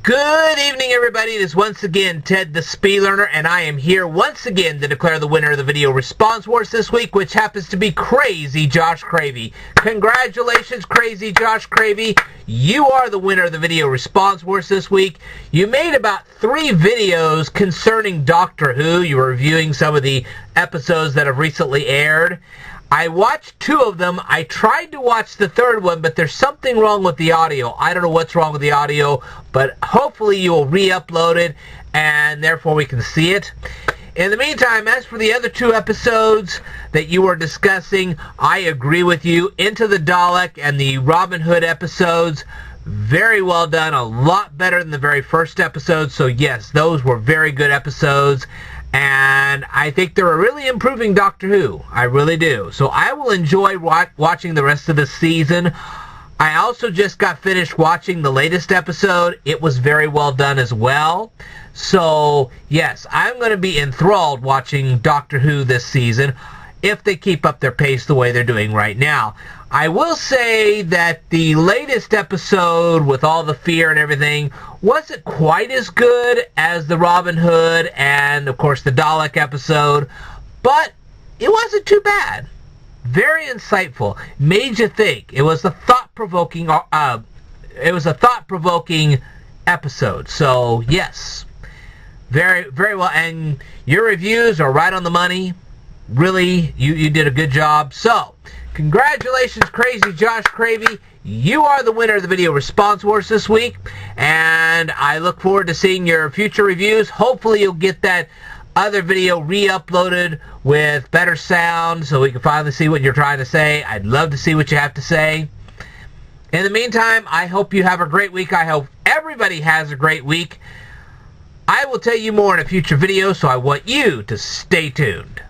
Good evening, everybody. It is once again Ted the Speed Learner, and I am here once again to declare the winner of the video response wars this week, which happens to be Crazy Josh Cravey. Congratulations, Crazy Josh Cravey. You are the winner of the video response wars this week. You made about 3 videos concerning Doctor Who. You were reviewing some of the episodes that have recently aired. I watched 2 of them. I tried to watch the 3rd one, but there's something wrong with the audio. I don't know what's wrong with the audio, but hopefully you will re-upload it, and therefore we can see it. In the meantime, as for the other 2 episodes that you were discussing, I agree with you. Into the Dalek and the Robin Hood episodes, very well done. A lot better than the very first episode. So yes, those were very good episodes. And I think they're really improving Doctor Who. I really do. So I will enjoy watching the rest of the season. I also just got finished watching the latest episode. It was very well done as well. So, yes, I'm going to be enthralled watching Doctor Who this season if they keep up their pace the way they're doing right now. I will say that the latest episode, with all the fear and everything, wasn't quite as good as the Robin Hood and, of course, the Dalek episode, but it wasn't too bad. Very insightful. Made you think. It was a thought-provoking. Episode. So yes, very, very well. And your reviews are right on the money. Really, you did a good job. So, congratulations, Crazy Josh Cravey. You are the winner of the video response wars this week, and I look forward to seeing your future reviews. Hopefully, you'll get that other video re-uploaded with better sound so we can finally see what you're trying to say. I'd love to see what you have to say. In the meantime, I hope you have a great week. I hope everybody has a great week. I will tell you more in a future video, so I want you to stay tuned.